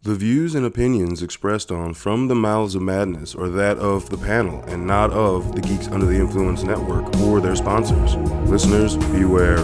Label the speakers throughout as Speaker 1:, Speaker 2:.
Speaker 1: The views and opinions expressed on From the Mouths of Madness are that of the panel and not of the Geeks Under the Influence Network or their sponsors. Listeners, beware.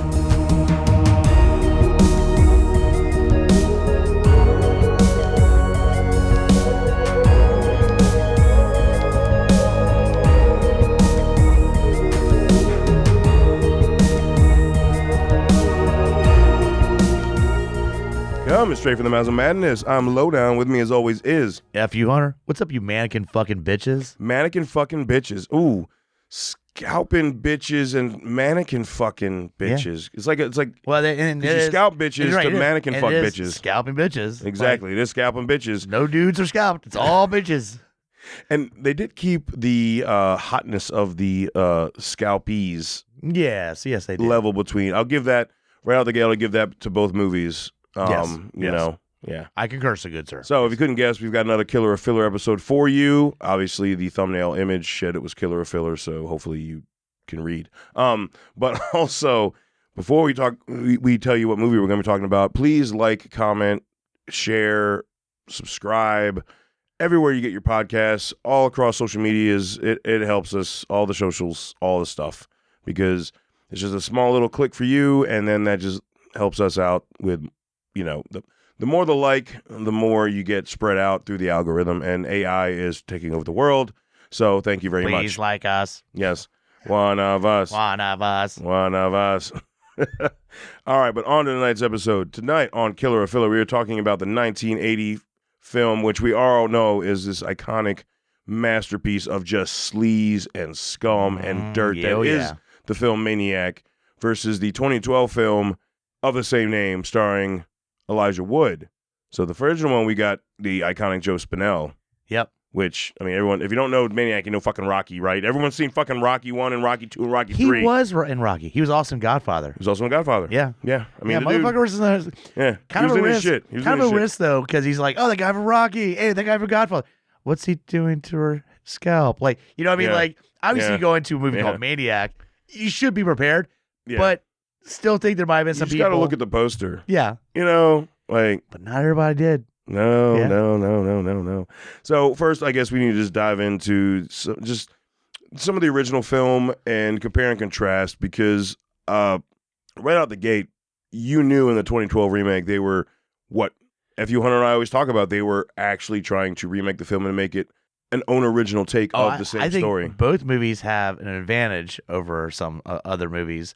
Speaker 1: Coming straight from the Mouths of Madness, I'm Lowdown. With me as always is
Speaker 2: F you, Hunter. What's up, you mannequin fucking bitches?
Speaker 1: Mannequin fucking bitches. Ooh, scalping bitches and mannequin fucking bitches. Yeah. It's like
Speaker 2: well,
Speaker 1: you scalp bitches
Speaker 2: right,
Speaker 1: to mannequin fuck bitches.
Speaker 2: Scalping bitches.
Speaker 1: Exactly, it is scalping bitches.
Speaker 2: No dudes are scalped. It's all bitches.
Speaker 1: And they did keep the hotness of the scalpees.
Speaker 2: Yes, they did.
Speaker 1: Level between. I'll give that right out the gate. I'll give that to both movies.
Speaker 2: Yes.
Speaker 1: You know, yeah.
Speaker 2: I concur, so good, sir.
Speaker 1: So if you couldn't guess, we've got another Killer or Filler episode for you. Obviously, the thumbnail image said it was Killer or Filler, so hopefully you can read. But also, before we talk, we tell you what movie we're going to be talking about. Please like, comment, share, subscribe. Everywhere you get your podcasts, all across social medias, it helps us, all the socials, all the stuff, because it's just a small little click for you, and then that just helps us out with, you know, the more the like, the more you get spread out through the algorithm, and AI is taking over the world. So thank you very much.
Speaker 2: Please like us.
Speaker 1: Yes. One of us.
Speaker 2: One of us.
Speaker 1: One of us. All right, but on to tonight's episode. Tonight on Killer or Filler, we are talking about the 1980 film, which we all know is this iconic masterpiece of just sleaze and scum and dirt that is the film Maniac, versus the 2012 film of the same name starring Elijah Wood. So the original one, we got the iconic Joe Spinell.
Speaker 2: Yep.
Speaker 1: Which, I mean, everyone, if you don't know Maniac, you know fucking Rocky, right? Everyone's seen fucking Rocky 1 and Rocky 2 and Rocky 3.
Speaker 2: He was in Rocky. He was also in Godfather.
Speaker 1: He was also in Godfather.
Speaker 2: Yeah.
Speaker 1: Yeah. I mean,
Speaker 2: motherfucker was
Speaker 1: kind of a risk.
Speaker 2: Kind of a risk, though, because he's like, oh, the guy from Rocky. Hey, the guy from Godfather. What's he doing to her scalp? Like, you know what I mean? Like, obviously, you go into a movie called Maniac, you should be prepared, but still think there might have been some people.
Speaker 1: You just got to look at the poster.
Speaker 2: Yeah.
Speaker 1: You know, like.
Speaker 2: But not everybody did.
Speaker 1: No. So first, I guess we need to just dive into just some of the original film and compare and contrast, because right out the gate, you knew in the 2012 remake they were what F.U. Hunter and I always talk about. They were actually trying to remake the film and make it an own original take of the same story.
Speaker 2: I think both movies have an advantage over some other movies,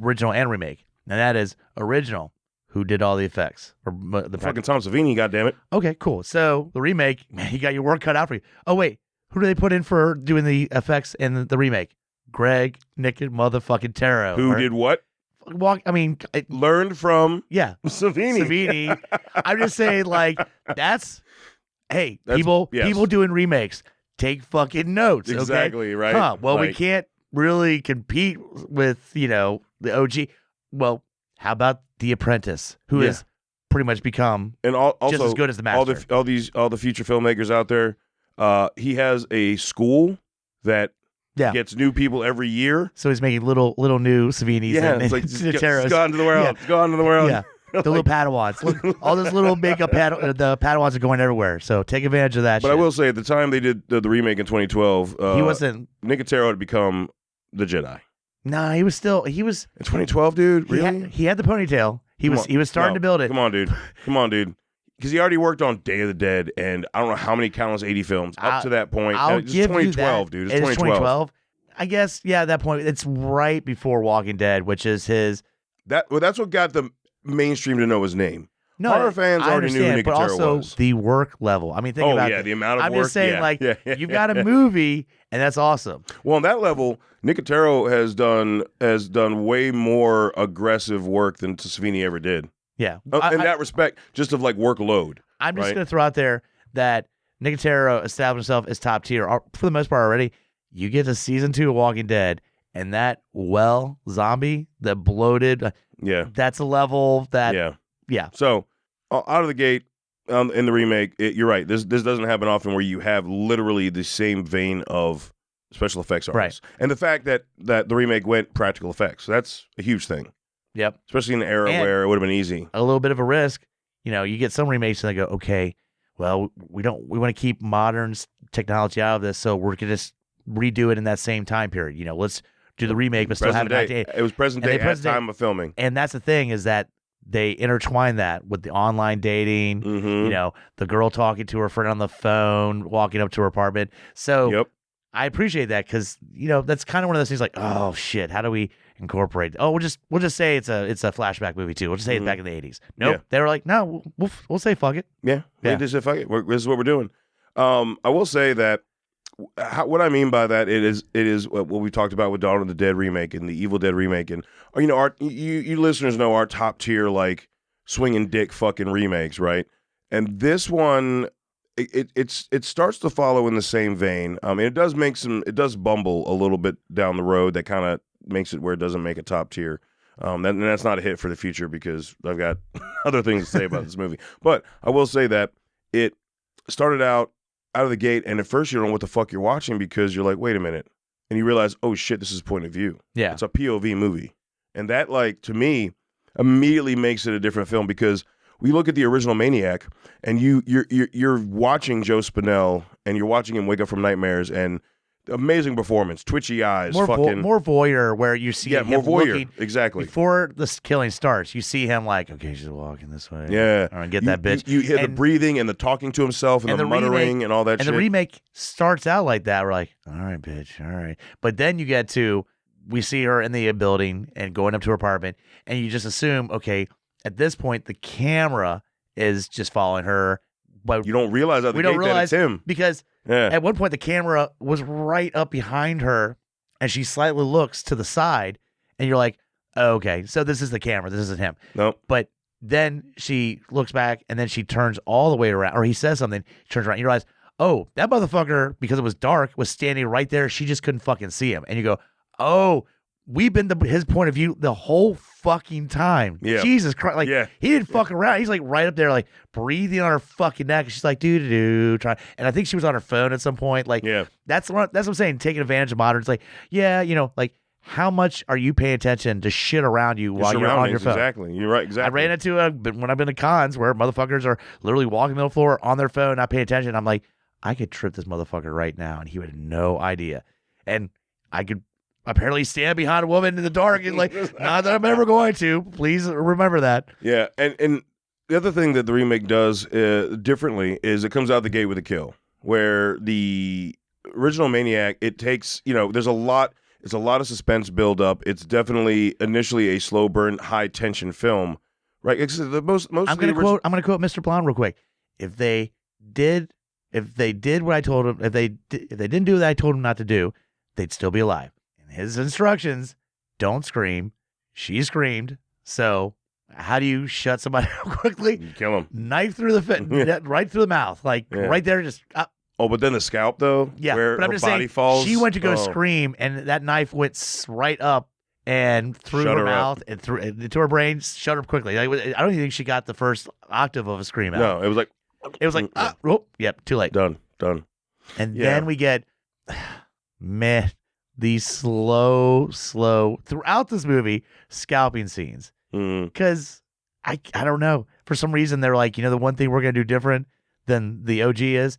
Speaker 2: original and remake, and that is original. Who did all the effects? The
Speaker 1: fucking Tom Savini, goddammit.
Speaker 2: Okay, cool. So the remake, man, you got your work cut out for you. Oh wait, who do they put in for doing the effects in the remake? Greg motherfucking Taro.
Speaker 1: Who did what?
Speaker 2: Learned
Speaker 1: from Savini.
Speaker 2: I'm just saying, like, people doing remakes, take fucking notes.
Speaker 1: Exactly,
Speaker 2: okay?
Speaker 1: Right.
Speaker 2: Huh, well, we can't really compete with, the OG. Well, how about The Apprentice, who has pretty much become also just as good as the master?
Speaker 1: All the future filmmakers out there. He has a school that gets new people every year.
Speaker 2: So he's making little new Savinis.
Speaker 1: Yeah, it's like it's gone to the world. Yeah. It's gone to the world.
Speaker 2: Yeah, the little Padawans. Look, all those little makeup the Padawans are going everywhere. So take advantage of that.
Speaker 1: But
Speaker 2: shit.
Speaker 1: I will say, at the time they did the remake in 2012,
Speaker 2: he wasn't.
Speaker 1: Nicotero had become the Jedi.
Speaker 2: Nah, he was in
Speaker 1: 2012, dude. Really?
Speaker 2: He had the ponytail. He was starting to build it.
Speaker 1: Come on, dude. Because he already worked on Day of the Dead, and I don't know how many countless 80 films up to that point.
Speaker 2: It's 2012,
Speaker 1: dude.
Speaker 2: It's 2012. I guess, at that point, it's right before Walking Dead, which is his.
Speaker 1: That's what got the mainstream to know his name.
Speaker 2: No,
Speaker 1: horror fans already knew who Nicotero
Speaker 2: but also
Speaker 1: was.
Speaker 2: the work level. I mean, think about
Speaker 1: the amount of work.
Speaker 2: I'm just saying, you've got a movie, and that's awesome.
Speaker 1: Well, on that level, Nicotero has done way more aggressive work than Savini ever did.
Speaker 2: Yeah.
Speaker 1: In that respect, just of like workload.
Speaker 2: I'm just going to throw out there that Nicotero established himself as top tier for the most part already. You get to season 2 of Walking Dead, and that zombie, the bloated, that's a level that,
Speaker 1: So, out of the gate, in the remake, you're right. This doesn't happen often where you have literally the same vein of special effects artists. Right. And the fact that the remake went practical effects, that's a huge thing.
Speaker 2: Yep.
Speaker 1: Especially in an era where it would have been easy.
Speaker 2: A little bit of a risk. You get some remakes and they go, okay, well, we want to keep modern technology out of this, so we're gonna just redo it in that same time period. Let's do the remake, but still have it.
Speaker 1: It was present day at time of filming.
Speaker 2: And that's the thing, is that they intertwine that with the online dating, the girl talking to her friend on the phone, walking up to her apartment. So I appreciate that, because that's kind of one of those things like, oh shit, how do we incorporate? Oh, we'll just say it's a flashback movie too. We'll just say it's back in the 80s. Nope, they were like, no, we'll say fuck it.
Speaker 1: Yeah, they just said fuck it. This is what we're doing. I will say that what I mean by that, it is what we talked about with Dawn of the Dead remake and the Evil Dead remake, and you listeners know our top tier like swinging dick fucking remakes, right? And this one, it starts to follow in the same vein. It does bumble a little bit down the road that kind of makes it where it doesn't make a top tier. And that's not a hit for the future, because I've got other things to say about this movie. But I will say that it started out of the gate, and at first you don't know what the fuck you're watching, because you're like, wait a minute, and you realize, oh shit, this is point of view.
Speaker 2: Yeah,
Speaker 1: it's a POV movie, and that, like, to me, immediately makes it a different film, because we look at the original Maniac, and you're watching Joe Spinell, and you're watching him wake up from nightmares, and amazing performance, twitchy eyes,
Speaker 2: more voyeur, where you see him
Speaker 1: more voyeur,
Speaker 2: looking,
Speaker 1: exactly.
Speaker 2: Before the killing starts, you see him like, okay, she's walking this way.
Speaker 1: Yeah,
Speaker 2: all right, get that bitch.
Speaker 1: You hear the breathing and the talking to himself and the muttering and all that shit.
Speaker 2: And the remake starts out like that. We're like, all right, bitch, all right. But then you get to, we see her in the building and going up to her apartment, and you just assume, okay, at this point, the camera is just following her. But
Speaker 1: you don't realize that it's him.
Speaker 2: Because at one point, the camera was right up behind her, and she slightly looks to the side, and you're like, oh, okay, so this is the camera. This isn't him.
Speaker 1: Nope.
Speaker 2: But then she looks back, and then she turns all the way around, or he says something, turns around, and you realize, oh, that motherfucker, because it was dark, was standing right there. She just couldn't fucking see him. And you go, oh, we've been his point of view the whole fucking time.
Speaker 1: Yeah.
Speaker 2: Jesus Christ. Like, he didn't fuck around. He's like right up there, like breathing on her fucking neck. She's like, doo-doo-doo, trying. And I think she was on her phone at some point. Like, that's what I'm saying. Taking advantage of modern. It's like, like, how much are you paying attention to shit around you while you're on your phone?
Speaker 1: Exactly. You're right. Exactly.
Speaker 2: I ran into when I've been to cons where motherfuckers are literally walking the middle floor on their phone, not paying attention. I'm like, I could trip this motherfucker right now, and he would have no idea. And I could apparently stand behind a woman in the dark and like, not that I'm ever going to. Please remember that.
Speaker 1: Yeah, and the other thing that the remake does differently is it comes out the gate with a kill, where the original Maniac, it takes, there's a lot. It's a lot of suspense build up. It's definitely initially a slow burn, high tension film, right? It's the most.
Speaker 2: I'm going to quote Mr. Blonde real quick. If they did what I told them, if they didn't do what I told them not to do, they'd still be alive. And his instructions: don't scream. She screamed. So how do you shut somebody out quickly?
Speaker 1: You kill him.
Speaker 2: Knife through the right through the mouth, like right there, just.
Speaker 1: Oh, but then the scalp, though?
Speaker 2: Yeah,
Speaker 1: where
Speaker 2: but I'm
Speaker 1: her
Speaker 2: just
Speaker 1: body
Speaker 2: saying,
Speaker 1: falls.
Speaker 2: she went to go scream, and that knife went right up and through her mouth and through into her brain, shut her quickly. I don't even think she got the first octave of a scream out.
Speaker 1: No, it was like,
Speaker 2: yep, too late.
Speaker 1: Done.
Speaker 2: And then we get, these slow, throughout this movie, scalping scenes. Because I don't know. For some reason, they're like, the one thing we're going to do different than the OG is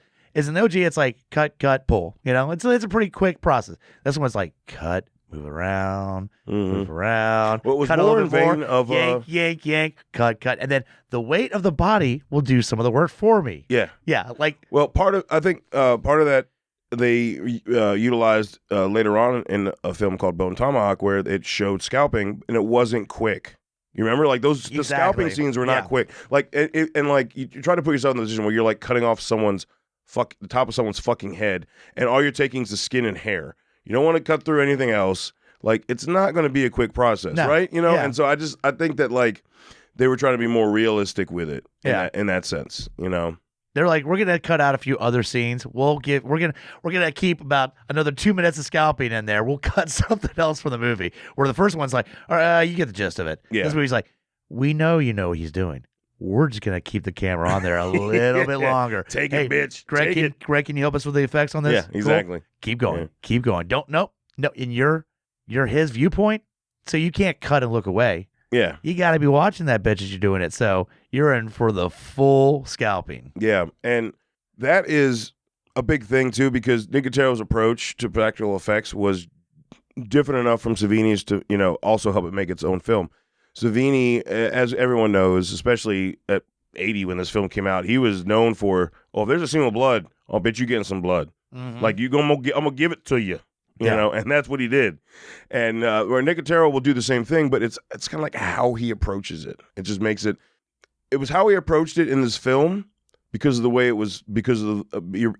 Speaker 2: in the OG, it's like cut, pull. It's a pretty quick process. This one's like cut, move around, move around.
Speaker 1: Well, it was
Speaker 2: cut
Speaker 1: more in vain of
Speaker 2: yank, cut, and then the weight of the body will do some of the work for me.
Speaker 1: Yeah.
Speaker 2: Like,
Speaker 1: well, part of that they utilized later on in a film called Bone Tomahawk, where it showed scalping and it wasn't quick. You remember, like the scalping scenes were not quick. Like, and like you try to put yourself in the position where you're like cutting off the top of someone's fucking head, and all you're taking is the skin and hair. You don't want to cut through anything else. Like, it's not going to be a quick process, right? And so I think that like they were trying to be more realistic with it in that sense.
Speaker 2: They're like, we're gonna cut out a few other scenes. We're gonna keep about another 2 minutes of scalping in there. We'll cut something else from the movie. Where the first one's like, all right, you get the gist of it.
Speaker 1: Yeah.
Speaker 2: This movie's like, we know you know what he's doing. We're just gonna keep the camera on there a little bit longer.
Speaker 1: Take it, bitch.
Speaker 2: Greg, can you help us with the effects on this?
Speaker 1: Yeah, exactly.
Speaker 2: Cool. Keep going. Keep going. No. In your his viewpoint, so you can't cut and look away.
Speaker 1: Yeah.
Speaker 2: You got to be watching that bitch as you're doing it. So you're in for the full scalping.
Speaker 1: Yeah, and that is a big thing too, because Nicotero's approach to practical effects was different enough from Savini's to, also help it make its own film. Savini, as everyone knows, especially at 80 when this film came out, he was known for, if there's a scene with blood, I'll bet you getting some blood.
Speaker 2: Mm-hmm.
Speaker 1: Like, I'm gonna give it to you. You know, and that's what he did. And where Nicotero will do the same thing, but it's kind of like how he approaches it. It just makes it. It was how he approached it in this film because of the way it was. Because of you're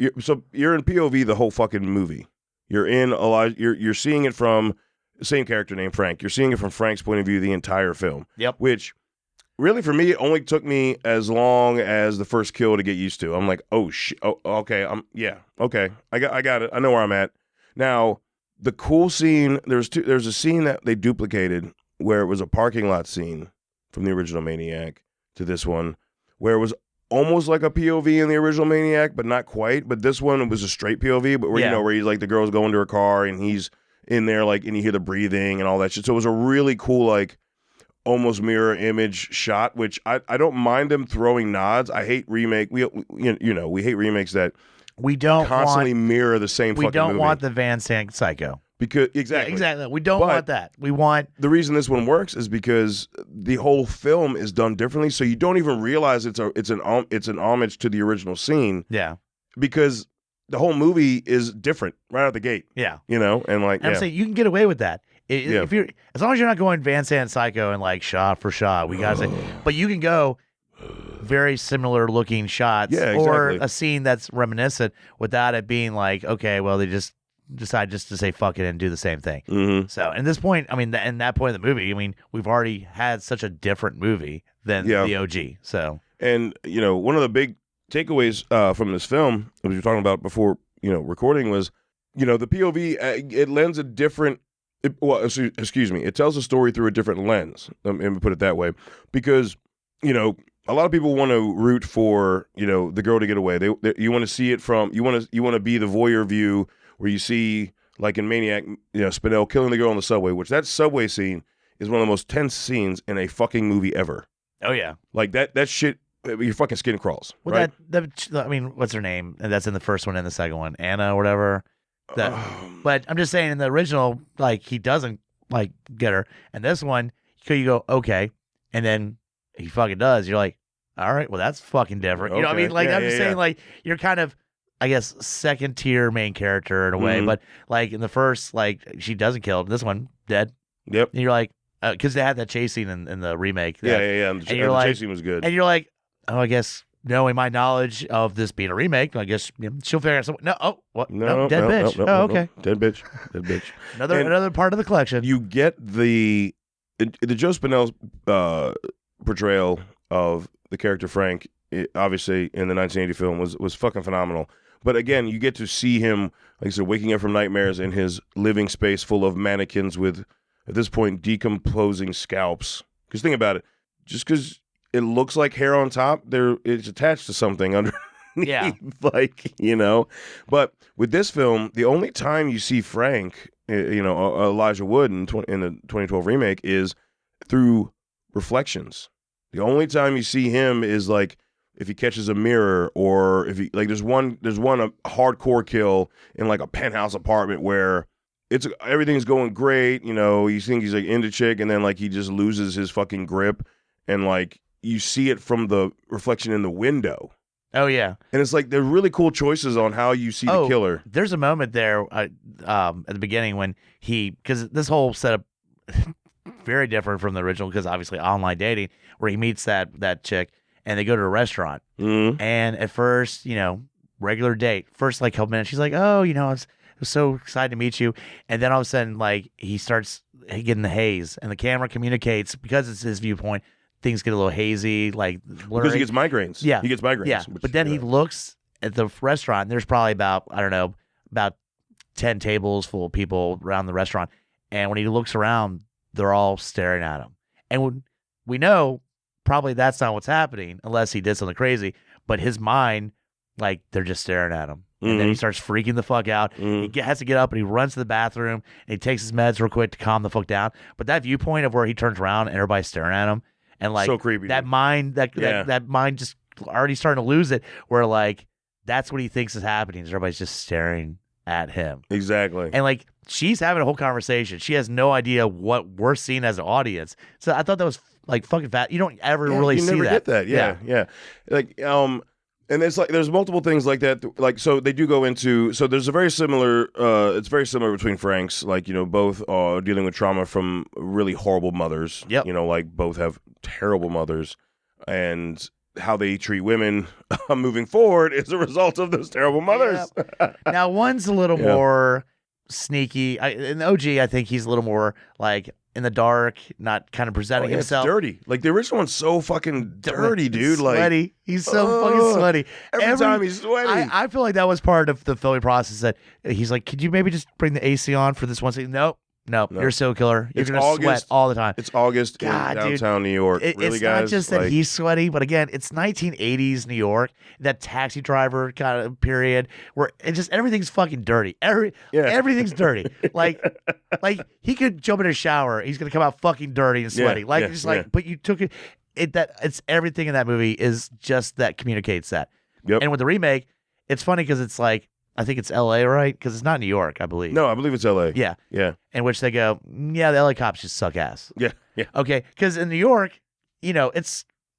Speaker 1: in POV the whole fucking movie. You're in a lot. You're seeing it from the same character named Frank. You're seeing it from Frank's point of view the entire film.
Speaker 2: Yep.
Speaker 1: Which really for me it only took me as long as the first kill to get used to. I'm like, oh shit. Oh, okay. Okay. I got it. I know where I'm at now. The cool scene, there's a scene that they duplicated where it was a parking lot scene from the original Maniac to this one, where it was almost like a POV in the original Maniac, but not quite. But this one, it was a straight POV, but where, where he's like, the girl's going to her car and he's in there, like, and you hear the breathing and all that shit. So it was a really cool, like, almost mirror image shot, which I don't mind them throwing nods. I hate remake. We hate remakes that
Speaker 2: we don't
Speaker 1: constantly mirror the same fucking movie.
Speaker 2: We don't want the Van Sant Psycho.
Speaker 1: Because exactly.
Speaker 2: Yeah, exactly. We don't want that. We want
Speaker 1: the reason this one works is because the whole film is done differently, so you don't even realize it's an homage to the original scene.
Speaker 2: Yeah.
Speaker 1: Because the whole movie is different right out the gate.
Speaker 2: Yeah.
Speaker 1: And like
Speaker 2: I'm saying you can get away with that. If you're as long as you're not going Van Sant Psycho and like shot for shot, we gotta say, but you can go very similar looking shots or a scene that's reminiscent without it being like, okay, well, they just decide just to say fuck it and do the same thing.
Speaker 1: Mm-hmm.
Speaker 2: So at this point, I mean, in that point of the movie, I mean, we've already had such a different movie than the OG. So,
Speaker 1: and one of the big takeaways from this film, as we were talking about before, recording, was, the POV, it lends a different. Excuse me. It tells a story through a different lens. Let me put it that way, because a lot of people want to root for the girl to get away. You want to see it from you want to be the voyeur view where you see, like in Maniac, Spinell killing the girl on the subway. Which that subway scene is one of the most tense scenes in a fucking movie ever.
Speaker 2: Oh yeah,
Speaker 1: like that shit. Your fucking skin crawls.
Speaker 2: Well,
Speaker 1: right?
Speaker 2: I mean, what's her name? And that's in the first one and the second one, Anna or whatever. But I'm just saying, in the original, like, he doesn't like get her, and this one, you go okay, and then he fucking does. You're like, all right, well, that's fucking different. You know what I mean? Like, I'm just saying, like, you're kind of, I guess, second tier main character in a way, but like in the first, like, she doesn't kill him. This one dead.
Speaker 1: Yep.
Speaker 2: And you're like, because they had that chase scene in the remake.
Speaker 1: And the chase scene was good.
Speaker 2: And you're like, oh, I guess, knowing my knowledge of this being a remake, I guess she'll figure out something. No, oh, what? No, dead bitch.
Speaker 1: No,
Speaker 2: okay.
Speaker 1: Dead bitch.
Speaker 2: Another part of the collection.
Speaker 1: You get the Joe Spinell's portrayal of the character Frank, obviously in the 1980 film, was fucking phenomenal. But again, you get to see him, like I said, waking up from nightmares in his living space full of mannequins with, at this point, decomposing scalps. Because think about it, just because it looks like hair on top, it's attached to something underneath.
Speaker 2: Yeah.
Speaker 1: But with this film, the only time you see Frank, Elijah Wood in the 2012 remake, is through reflections. The only time you see him is like if he catches a mirror, or if he, like, there's one hardcore kill in like a penthouse apartment where everything's going great. You think he's like into chick, and then like he just loses his fucking grip, and like you see it from the reflection in the window.
Speaker 2: Oh yeah,
Speaker 1: and it's like they're really cool choices on how you see the killer.
Speaker 2: There's a moment there at the beginning when because this whole setup very different from the original, because obviously online dating, where he meets that chick and they go to a restaurant, and at first, regular date, first like couple minutes, she's like, oh, I was so excited to meet you, and then all of a sudden, like, he starts getting the haze, and the camera communicates, because it's his viewpoint, things get a little hazy, like blurry.
Speaker 1: Because he gets migraines.
Speaker 2: Yeah.
Speaker 1: He gets migraines.
Speaker 2: Yeah. But then he looks at the restaurant, and there's probably about 10 tables full of people around the restaurant. And when he looks around, they're all staring at him. And we know probably that's not what's happening unless he did something crazy. But his mind like they're just staring at him. And then he starts freaking the fuck out. He has to get up and he runs to the bathroom and he takes his meds real quick to calm the fuck down. But that viewpoint of where he turns around and everybody's staring at him and like
Speaker 1: so creepy,
Speaker 2: that
Speaker 1: dude.
Speaker 2: mind, that mind just already starting to lose it where like that's what he thinks is happening is everybody's just staring at him.
Speaker 1: Exactly.
Speaker 2: And like she's having a whole conversation. She has no idea what we're seeing as an audience. So I thought that was like fucking fat. You don't ever really see
Speaker 1: never
Speaker 2: that.
Speaker 1: get that. Yeah. Like and it's like there's multiple things like that. Like so they do go into there's a very similar it's very similar between Franks. Like, you know, both are dealing with trauma from really horrible mothers.
Speaker 2: Yep.
Speaker 1: You know, like both have terrible mothers, and how they treat women moving forward is a result of those terrible mothers.
Speaker 2: Yep. Now one's a little more sneaky. In the OG, I think he's a little more like in the dark, not kind of presenting himself.
Speaker 1: It's dirty. Like the original one's so fucking dirty, dude. Like
Speaker 2: sweaty. He's so fucking sweaty.
Speaker 1: Every time he's sweaty.
Speaker 2: I feel like that was part of the filming process. That he's like, could you maybe just bring the AC on for this one second? Nope. No, you're a serial killer. You're going to sweat all the time.
Speaker 1: It's August in downtown New York.
Speaker 2: It's not just that he's sweaty, but again, it's 1980s New York, that taxi driver kind of period where it just everything's fucking dirty. Everything's dirty. Like he could jump in a shower, he's going to come out fucking dirty and sweaty. But you took it. It's everything in that movie is just that communicates that.
Speaker 1: Yep.
Speaker 2: And with the remake, it's funny because it's like I think it's L.A., right? Because it's not New York, I believe.
Speaker 1: No, I believe it's L.A.
Speaker 2: Yeah.
Speaker 1: Yeah.
Speaker 2: In which they go, yeah, the L.A. cops just suck ass.
Speaker 1: Yeah. Yeah.
Speaker 2: Okay. Because in New York, you know,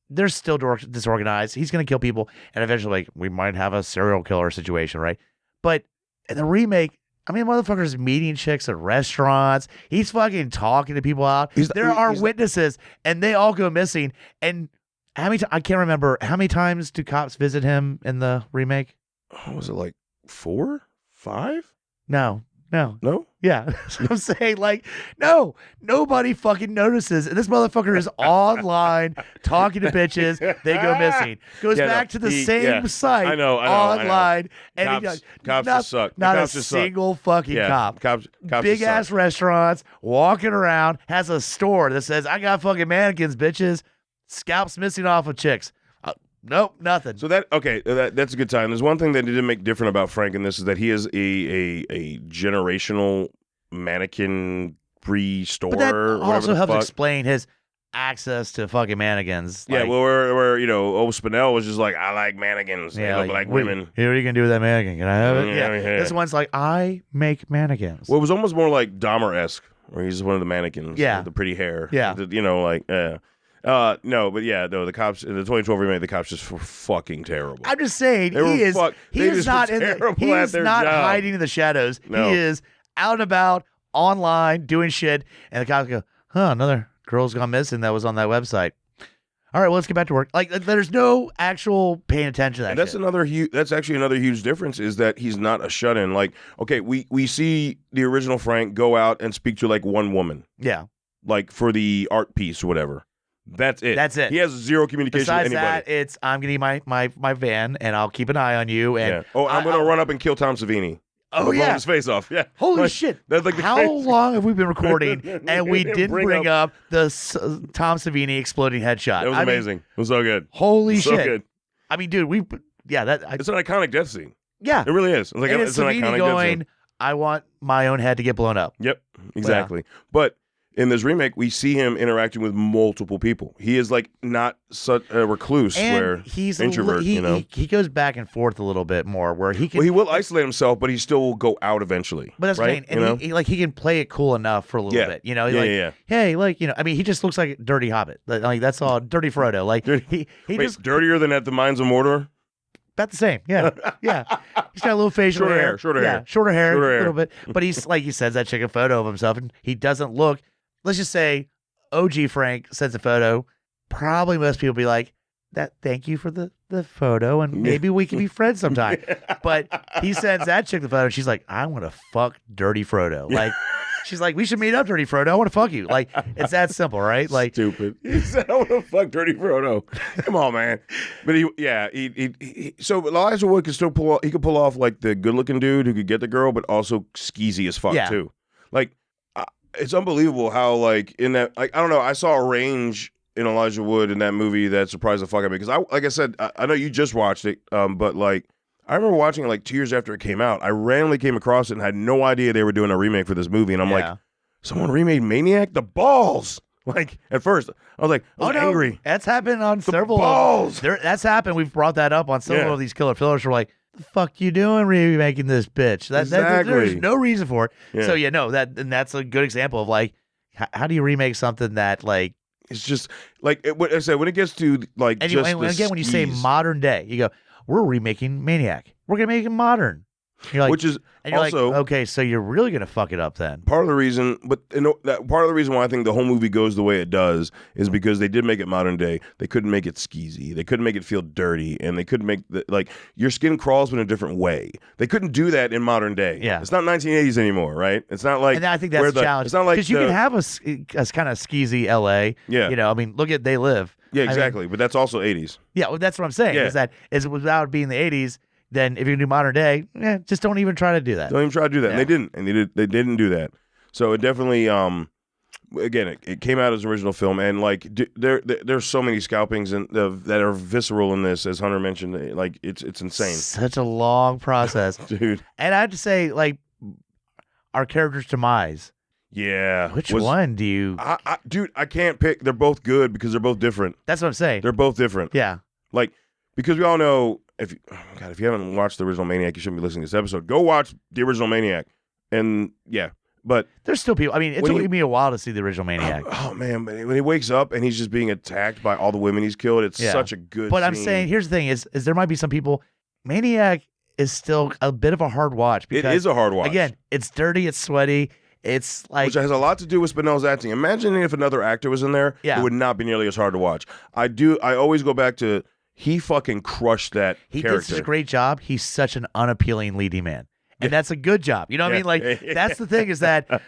Speaker 2: they're still disorganized. He's going to kill people. And eventually, like, we might have a serial killer situation, right? But in the remake, I mean, motherfucker's meeting chicks at restaurants. He's fucking talking to people out. There are witnesses, and they all go missing. And how many I can't remember. How many times do cops visit him in the remake?
Speaker 1: Oh, was it like 4, 5?
Speaker 2: No. Yeah. That's what I'm saying. Like, no, nobody fucking notices. And this motherfucker is online talking to bitches. They go missing. Goes back to the same site.
Speaker 1: I know.
Speaker 2: Online.
Speaker 1: And cops just suck.
Speaker 2: Not a single fucking cop.
Speaker 1: Cops
Speaker 2: big ass restaurants, walking around, has a store that says, I got fucking mannequins, bitches. Scalps missing off of chicks. Nope, nothing.
Speaker 1: So that's a good time. There's one thing that they didn't make different about Frank in this is that he is a generational mannequin free store.
Speaker 2: But that
Speaker 1: helps
Speaker 2: also explain his access to fucking mannequins.
Speaker 1: Yeah, well, where you know, Spinell was just like, I like mannequins. They look like women.
Speaker 2: What are you gonna do with that mannequin? Can I have it? Yeah. This one's like, I make mannequins.
Speaker 1: Well, it was almost more like Dahmer-esque, where he's one of the mannequins.
Speaker 2: Yeah,
Speaker 1: with the pretty hair.
Speaker 2: Yeah,
Speaker 1: you know, like the cops in the 2012 remake, the cops just were fucking terrible.
Speaker 2: I'm just saying he is not hiding in the shadows.
Speaker 1: No.
Speaker 2: He is out and about online doing shit, and the cops go, another girl's gone missing that was on that website. All right, well, let's get back to work. Like, there's no actual paying attention to that.
Speaker 1: And that's actually another huge difference is that he's not a shut-in. Like, okay, we see the original Frank go out and speak to like one woman.
Speaker 2: Yeah.
Speaker 1: Like for the art piece or whatever. That's it. He has zero communication
Speaker 2: Besides
Speaker 1: with anybody.
Speaker 2: That, it's I'm getting my van and I'll keep an eye on you. And
Speaker 1: I'm gonna run up and kill Tom Savini.
Speaker 2: Oh yeah,
Speaker 1: blow his face off. Yeah.
Speaker 2: Holy shit!
Speaker 1: That's like
Speaker 2: how long have we been recording and we didn't bring up the Tom Savini exploding headshot?
Speaker 1: It was amazing. It was so good.
Speaker 2: Holy
Speaker 1: shit! So good.
Speaker 2: I mean, dude,
Speaker 1: it's an iconic death scene.
Speaker 2: Yeah,
Speaker 1: it really is. It's an iconic death scene.
Speaker 2: I want my own head to get blown up.
Speaker 1: Yep, exactly. Yeah. But in this remake, we see him interacting with multiple people. He is like not such a recluse where he's introvert.
Speaker 2: He goes back and forth a little bit more where he can.
Speaker 1: Well, he will isolate himself, but he still will go out eventually.
Speaker 2: But that's
Speaker 1: right.
Speaker 2: And he can play it cool enough for a little bit. You know, hey, like I mean, he just looks like a dirty Hobbit. Like that's all dirty Frodo. Like he just
Speaker 1: dirtier than at the Mines of Mordor.
Speaker 2: About the same, yeah. He's got a little facial hair,
Speaker 1: shorter hair,
Speaker 2: a little bit. But he's like he sends that chick a photo of himself, and he doesn't look. Let's just say OG Frank sends a photo. Probably most people be like, thank you for the photo, and maybe we can be friends sometime. But he sends that chick the photo, and she's like, I want to fuck Dirty Frodo. Like, she's like, we should meet up, Dirty Frodo. I want to fuck you. Like, it's that simple, right? Like,
Speaker 1: stupid. He said, I want to fuck Dirty Frodo. Come on, man. But so Elijah Wood could still pull off like the good looking dude who could get the girl, but also skeezy as fuck too. Like, it's unbelievable how like in that, like, I don't know. I saw a range in Elijah Wood in that movie that surprised the fuck out of me because I know you just watched it, but like I remember watching it like 2 years after it came out. I randomly came across it and had no idea they were doing a remake for this movie. And I'm like, someone remade Maniac? The balls! Like, at first, I was like, I was angry.
Speaker 2: That's happened on several.
Speaker 1: Balls!
Speaker 2: That's happened. We've brought that up on several of these killer fillers. We're like, the fuck you doing remaking this bitch?
Speaker 1: Exactly.
Speaker 2: There's no reason for it.
Speaker 1: Yeah.
Speaker 2: So that's a good example of like, how do you remake something that like
Speaker 1: it's just like what I said when it gets to like
Speaker 2: and
Speaker 1: just
Speaker 2: again when you say modern day, you go, we're remaking Maniac. We're gonna make it modern. You're like,
Speaker 1: which is
Speaker 2: and you're
Speaker 1: also
Speaker 2: like, okay, so you're really gonna fuck it up then.
Speaker 1: part of the reason, but that part of the reason why I think the whole movie goes the way it does is because they did make it modern day. They couldn't make it skeezy. They couldn't make it feel dirty, and they couldn't make like your skin crawls in a different way. They couldn't do that in modern day.
Speaker 2: Yeah,
Speaker 1: it's not 1980s anymore, right? It's not like.
Speaker 2: And I think that's the challenge.
Speaker 1: It's not like
Speaker 2: because you can have a kind of skeezy LA.
Speaker 1: Yeah,
Speaker 2: you know, I mean, look at They Live.
Speaker 1: Yeah, exactly. But that's also 80s.
Speaker 2: Yeah, well, that's what I'm saying.
Speaker 1: Yeah.
Speaker 2: Is without being the 80s. Then if you do modern day, just don't even try to do that.
Speaker 1: Don't even try to do that. Yeah. And they didn't. And they didn't do that. So it definitely, again, it came out as an original film. And like there's so many scalpings that are visceral in this, as Hunter mentioned. Like it's insane.
Speaker 2: Such a long process.
Speaker 1: Dude.
Speaker 2: And I have to say, like, our character's demise.
Speaker 1: Yeah.
Speaker 2: Which one do you...
Speaker 1: Dude, I can't pick. They're both good because they're both different.
Speaker 2: That's what I'm saying.
Speaker 1: They're both different.
Speaker 2: Yeah.
Speaker 1: Like, because we all know... If you haven't watched the original Maniac, you shouldn't be listening to this episode. Go watch the original Maniac, and but
Speaker 2: there's still people. I mean, it took me a while to see the original Maniac.
Speaker 1: Oh man, but when he wakes up and he's just being attacked by all the women he's killed, it's such a good.
Speaker 2: But
Speaker 1: scene.
Speaker 2: I'm saying, here's the thing: is there might be some people. Maniac is still a bit of a hard watch. Because,
Speaker 1: it is a hard watch.
Speaker 2: Again, it's dirty, it's sweaty. It's like,
Speaker 1: which has a lot to do with Spinell's acting. Imagine if another actor was in there, it would not be nearly as hard to watch. I always go back to. He fucking crushed that
Speaker 2: character. He
Speaker 1: character.
Speaker 2: did such a great job. He's such an unappealing leading man. And that's a good job. You know what I mean? Like, that's the thing is that,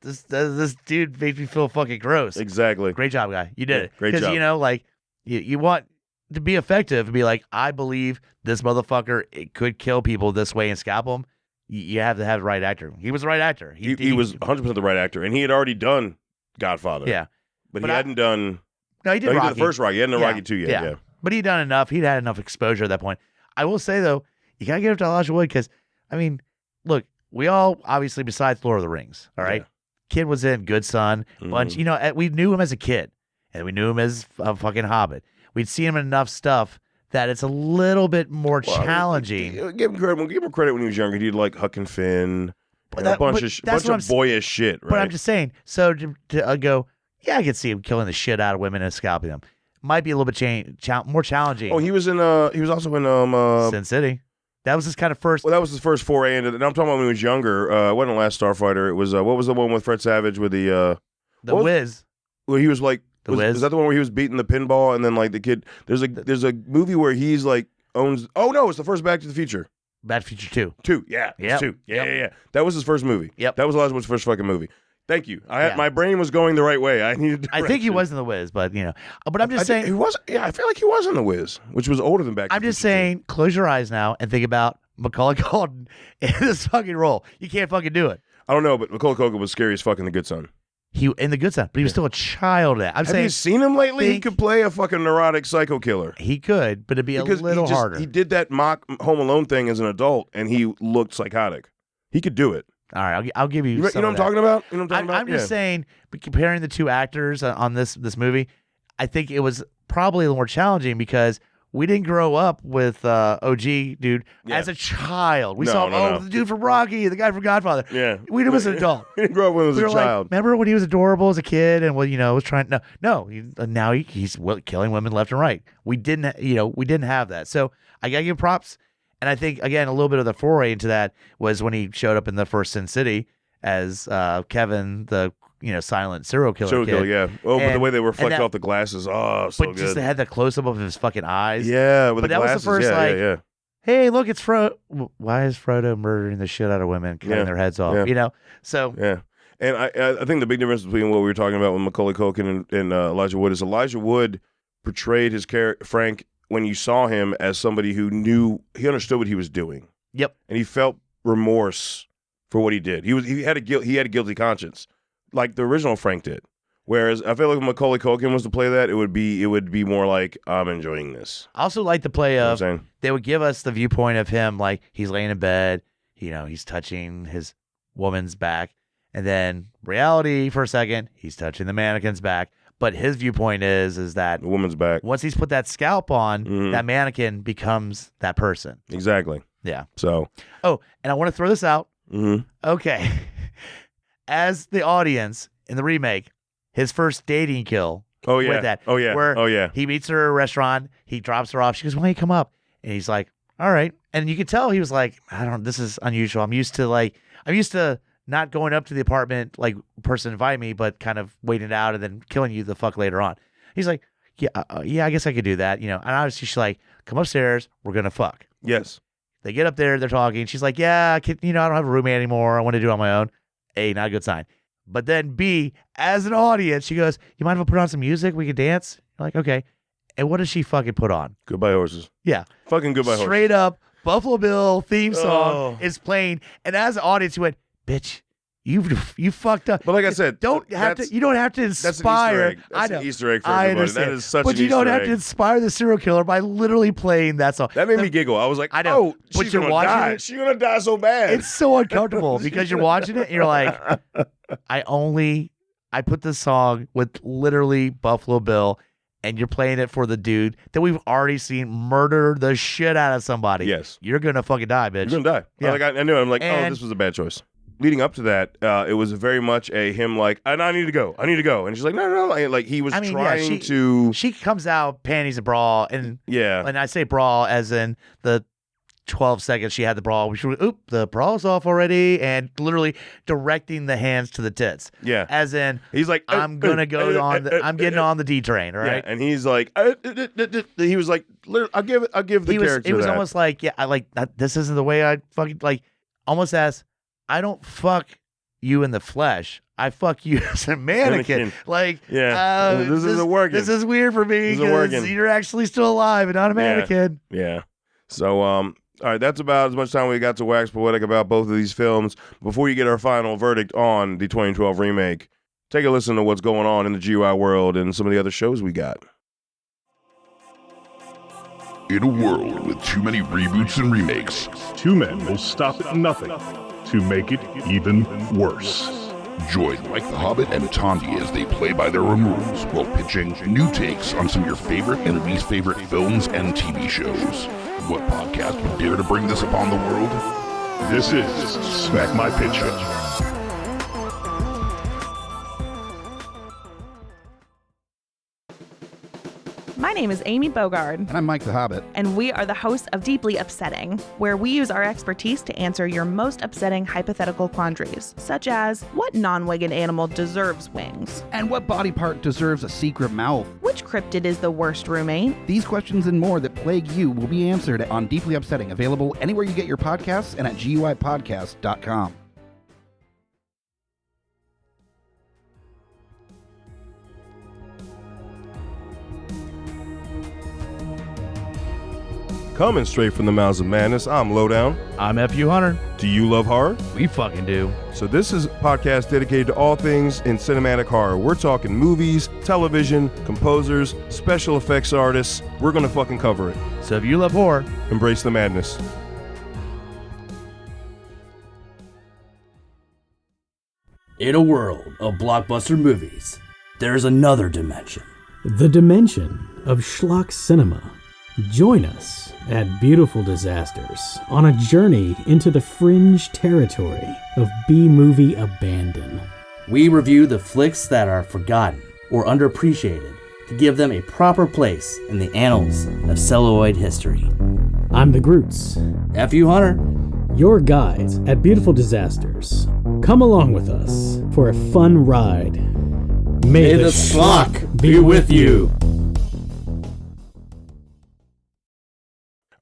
Speaker 2: this dude made me feel fucking gross.
Speaker 1: Exactly.
Speaker 2: Great job, guy. You did it.
Speaker 1: Great job.
Speaker 2: Because, you know, like, you want to be effective and be like, I believe this motherfucker it could kill people this way and scalp them. You have to have the right actor. He was the right actor.
Speaker 1: He was 100% the right actor. And he had already done Godfather.
Speaker 2: Yeah.
Speaker 1: But he hadn't done...
Speaker 2: No, he did Rocky.
Speaker 1: He did the first Rocky. He hadn't done Rocky 2 yet. Yeah.
Speaker 2: But he'd done enough. He'd had enough exposure at that point. I will say, though, you got to give it to Elijah Wood because, I mean, look, we all, obviously, besides Lord of the Rings, all right? Yeah. Kid was in Good Son, bunch. You know, we knew him as a kid, and we knew him as a fucking Hobbit. We'd seen him in enough stuff that it's a little bit more challenging.
Speaker 1: Give him credit when he was younger. He did, like, Huck and Finn, a bunch of boyish shit, right?
Speaker 2: But I'm just saying, so to go, yeah, I could see him killing the shit out of women and scalping them. Might be a little bit more challenging.
Speaker 1: Oh, he was also in
Speaker 2: Sin City. That was his kind of first.
Speaker 1: Well, that was his first foray into. And I'm talking about when he was younger. It wasn't the Last Starfighter. It was what was the one with Fred Savage with the
Speaker 2: Wiz?
Speaker 1: Where he was like
Speaker 2: the Wiz.
Speaker 1: Is that the one where he was beating the pinball and then like the kid? There's a movie where he's like owns. Oh no, it's the first Back to the Future.
Speaker 2: Back to the Future 2.
Speaker 1: 2, yeah,
Speaker 2: yep.
Speaker 1: 2, yeah. That was his first movie.
Speaker 2: Yep,
Speaker 1: that was Elijah Wood's first fucking movie. Thank you. My brain was going the right way. I needed.
Speaker 2: I think he was in The Wiz, but you know. But I'm just saying
Speaker 1: he was. Yeah, I feel like he was in The Wiz, which was older than Back to the Future.
Speaker 2: I'm just saying, close your eyes now and think about Macaulay Culkin in this fucking role. You can't fucking do it.
Speaker 1: I don't know, but Macaulay Culkin was scary as fuck in The Good Son.
Speaker 2: He in The Good Son, but he was still a child.
Speaker 1: Have you seen him lately? He could play a fucking neurotic psycho killer.
Speaker 2: He could, but it'd be a little harder.
Speaker 1: He did that mock Home Alone thing as an adult, and he looked psychotic. He could do it.
Speaker 2: All right, I'll give you.
Speaker 1: You know what I'm talking about? You know what I'm talking about?
Speaker 2: I'm just saying, comparing the two actors on this movie, I think it was probably a little more challenging because we didn't grow up with OG dude as a child. We saw the dude from Rocky, the guy from Godfather.
Speaker 1: Yeah,
Speaker 2: we did as an adult.
Speaker 1: We didn't grow up when he was a child.
Speaker 2: Like, remember when he was adorable as a kid and was trying? No. Now he's killing women left and right. We didn't have that. So I gotta give props. And I think, again, a little bit of the foray into that was when he showed up in the first Sin City as Kevin, the silent serial killer kid.
Speaker 1: Yeah. Oh, but the way they reflect off the glasses, so good.
Speaker 2: But just they had the close-up of his fucking eyes.
Speaker 1: Yeah, with the glasses.
Speaker 2: That was the first,
Speaker 1: yeah.
Speaker 2: Hey, look, it's Frodo. Why is Frodo murdering the shit out of women, cutting their heads off?
Speaker 1: Yeah.
Speaker 2: So...
Speaker 1: Yeah. And I think the big difference between what we were talking about with Macaulay Culkin and Elijah Wood is Elijah Wood portrayed his character, Frank, when you saw him as somebody who he understood what he was doing.
Speaker 2: Yep.
Speaker 1: And he felt remorse for what he did. He had a guilty conscience, like the original Frank did, Whereas I feel like if Macaulay Culkin was to play that, it would be more like, I'm enjoying this.
Speaker 2: I also like the play of,
Speaker 1: you know what I'm saying?
Speaker 2: They would give us the viewpoint of him, like he's laying in bed, he's touching his woman's back, and then reality for a second, he's touching the mannequin's back. But his viewpoint is that
Speaker 1: The woman's back.
Speaker 2: once he's put that scalp on, that mannequin becomes that person.
Speaker 1: Exactly.
Speaker 2: Yeah.
Speaker 1: So.
Speaker 2: Oh, and I want to throw this out.
Speaker 1: Mm-hmm.
Speaker 2: Okay. As the audience in the remake, his first dating kill.
Speaker 1: Oh yeah.
Speaker 2: With that.
Speaker 1: Oh yeah.
Speaker 2: Where
Speaker 1: oh yeah.
Speaker 2: he meets her at a restaurant. He drops her off. She goes, "Why don't you come up?" And he's like, "All right." And you could tell he was like, this is unusual. I'm used to not going up to the apartment, like person invite me, but kind of waiting it out and then killing you the fuck later on. He's like, yeah, I guess I could do that. And obviously she's like, "Come upstairs. We're going to fuck."
Speaker 1: Yes.
Speaker 2: They get up there. They're talking. She's like, "Yeah, I don't have a roommate anymore. I want to do it on my own." A, not a good sign. But then B, as an audience, she goes, "You mind if I put on some music? We could dance?" You're like, okay. And what does she fucking put on?
Speaker 1: Goodbye Horses.
Speaker 2: Yeah.
Speaker 1: Fucking Goodbye Horses.
Speaker 2: Straight up, Buffalo Bill theme song is playing. And as an audience, you went, "Bitch, you fucked up."
Speaker 1: But like I said,
Speaker 2: you don't have to inspire.
Speaker 1: That's an Easter egg for
Speaker 2: I
Speaker 1: everybody.
Speaker 2: understand.
Speaker 1: That is such
Speaker 2: but
Speaker 1: an
Speaker 2: you don't
Speaker 1: Easter
Speaker 2: have
Speaker 1: egg.
Speaker 2: to inspire the serial killer by literally playing that song.
Speaker 1: That made me giggle. I was like,
Speaker 2: I know,
Speaker 1: oh,
Speaker 2: but
Speaker 1: she's
Speaker 2: you're
Speaker 1: gonna
Speaker 2: watching
Speaker 1: die.
Speaker 2: it-
Speaker 1: She's gonna die so bad.
Speaker 2: It's so uncomfortable because you're watching it and you're like, I put this song with literally Buffalo Bill, and you're playing it for the dude that we've already seen murder the shit out of somebody.
Speaker 1: Yes.
Speaker 2: You're gonna fucking die, bitch.
Speaker 1: You're gonna die.
Speaker 2: Yeah.
Speaker 1: Like I knew it. I'm like,
Speaker 2: And-
Speaker 1: this was a bad choice. Leading up to that, it was very much a him like, and I need to go. And she's like, no. Like he was trying to.
Speaker 2: She comes out panties and bra, and
Speaker 1: Yeah.
Speaker 2: and I say bra as in the 12 seconds she had the bra. She went, "Oop, the bra's off already," and literally directing the hands to the tits.
Speaker 1: Yeah.
Speaker 2: As in,
Speaker 1: He's like,
Speaker 2: I'm gonna go on. I'm getting on the D train, all right?
Speaker 1: Yeah, and he's like, he was like, I'll give the character.
Speaker 2: It was
Speaker 1: that.
Speaker 2: almost like, yeah, I like that. This isn't the way I fucking like. Almost as I don't fuck you in the flesh. I fuck you as a mannequin. Like,
Speaker 1: yeah, this isn't working.
Speaker 2: This is weird for me because you're actually still alive and not a mannequin.
Speaker 1: Yeah. So, all right, that's about as much time we got to wax poetic about both of these films. Before you get our final verdict on the 2012 remake, take a listen to what's going on in the GUI world and some of the other shows we got.
Speaker 3: In a world with too many reboots and remakes,
Speaker 4: two men will stop at nothing to make it even worse.
Speaker 3: join Mike the Hobbit and Tondi as they play by their own rules while pitching new takes on some of your favorite and least favorite films and TV shows. What podcast would dare to bring this upon the world?
Speaker 4: This is Smack My Pitch Show.
Speaker 5: My name is Amy Bogard,
Speaker 6: And I'm Mike the Hobbit.
Speaker 5: and we are the hosts of Deeply Upsetting, where we use our expertise to answer your most upsetting hypothetical quandaries, such as what non-winged animal deserves wings?
Speaker 6: And what body part deserves a secret mouth?
Speaker 5: Which cryptid is the worst roommate?
Speaker 6: These questions and more that plague you will be answered on Deeply Upsetting, available anywhere you get your podcasts and at GUIPodcast.com.
Speaker 1: Coming straight from the mouths of madness, I'm Lowdown.
Speaker 2: I'm FU Hunter.
Speaker 1: Do you love horror?
Speaker 2: We fucking do.
Speaker 1: So this is a podcast dedicated to all things in cinematic horror. We're talking movies, television, composers, special effects artists. We're going to fucking cover it.
Speaker 2: So if you love horror,
Speaker 1: Embrace the madness.
Speaker 7: In a world of blockbuster movies, there's another dimension.
Speaker 8: The dimension of schlock cinema. Join us at Beautiful Disasters on a journey into the fringe territory of B-movie abandon.
Speaker 7: We review the flicks that are forgotten or underappreciated to give them a proper place in the annals of celluloid history.
Speaker 8: I'm the Groots,
Speaker 7: F.U. Hunter.
Speaker 8: your guides at Beautiful Disasters. Come along with us for a fun ride. May
Speaker 7: the schlock be with you.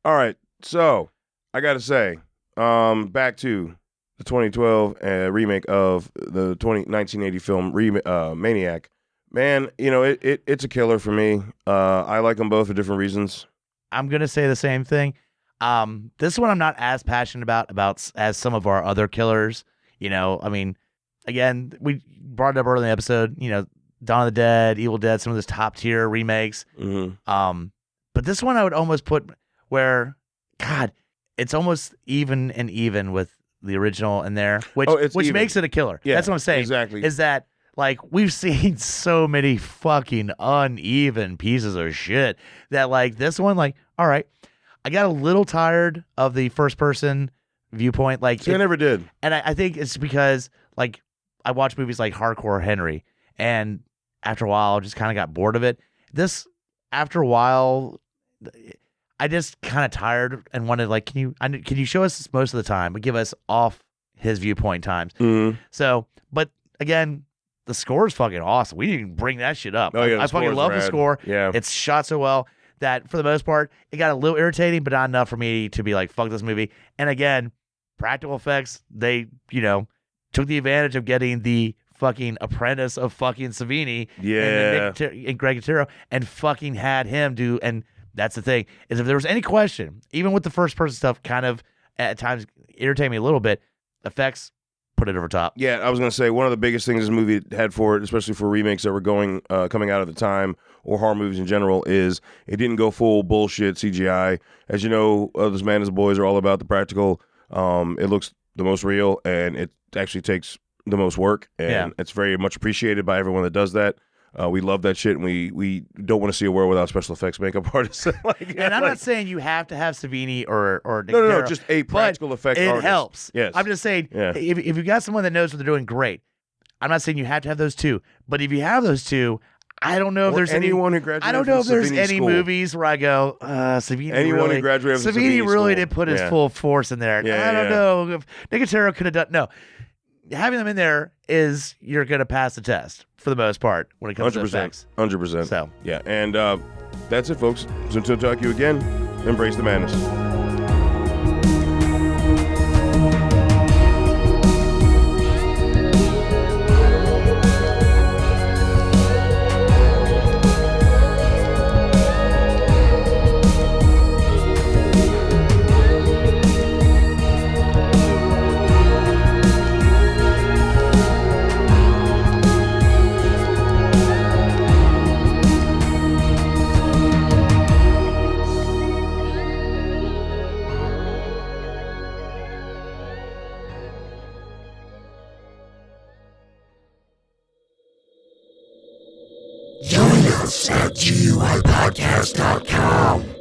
Speaker 1: All right, so I got to say, back to the 2012 remake of the 1980 film Maniac. Man, you know, it's a killer for me. I like them both for different reasons.
Speaker 2: I'm going to say the same thing. This one I'm not as passionate about as some of our other killers. You know, I mean, again, we brought it up early in the episode, you know, Dawn of the Dead, Evil Dead, some of those top tier remakes. But this one I would almost put where, God, it's almost even with the original in there, which makes it a killer.
Speaker 1: Yeah,
Speaker 2: that's what I'm saying.
Speaker 1: Exactly.
Speaker 2: Is that like we've seen so many fucking uneven pieces of shit that like this one, like, all right, I got a little tired of the first person viewpoint. Like,
Speaker 1: I never did,
Speaker 2: and I think it's because like I watch movies like Hardcore Henry, and after a while, I just kind of got bored of it. This, after a while, I just kind of tired and wanted like, can you show us this most of the time, but give us off his viewpoint times. So, but again, the score is fucking awesome. We didn't even bring that shit up.
Speaker 1: Oh yeah,
Speaker 2: I fucking love the score.
Speaker 1: Yeah,
Speaker 2: it's shot so well that for the most part, it got a little irritating, but not enough for me to be like, fuck this movie. And again, practical effects, they, took the advantage of getting the fucking apprentice of fucking Savini and Greg Nicotero and fucking had him do, and that's the thing, is if there was any question, even with the first person stuff kind of at times irritated me a little bit, effects put it over top.
Speaker 1: Yeah, I was going to say, one of the biggest things this movie had for it, especially for remakes that were coming out at the time, or horror movies in general, is it didn't go full bullshit CGI. As you know, This Man Is a Boys are all about the practical. It looks the most real, and it actually takes the most work, and it's very much appreciated by everyone that does that. We love that shit, and we don't want to see a world without special effects makeup artists.
Speaker 2: And I'm not saying you have to have Savini or
Speaker 1: no, just a practical effect
Speaker 2: it
Speaker 1: artist.
Speaker 2: Helps.
Speaker 1: Yes.
Speaker 2: I'm just saying, if you've got someone that knows what they're doing, great. I'm not saying you have to have those two, but if you have those two, I don't know if there's
Speaker 1: anyone who graduated.
Speaker 2: I don't know if there's
Speaker 1: Savini
Speaker 2: any
Speaker 1: school.
Speaker 2: movies where I go, Savini.
Speaker 1: Anyone who graduated from
Speaker 2: Savini really
Speaker 1: school.
Speaker 2: did put his full force in there.
Speaker 1: Yeah,
Speaker 2: I don't know if Nicotero could have done. No, having them in there is you're going to pass the test for the most part when it comes to effects.
Speaker 1: 100%.
Speaker 2: So
Speaker 1: yeah, and that's it, folks. So until I talk to you again, embrace the madness.
Speaker 9: Join us at GUIPodcast.com.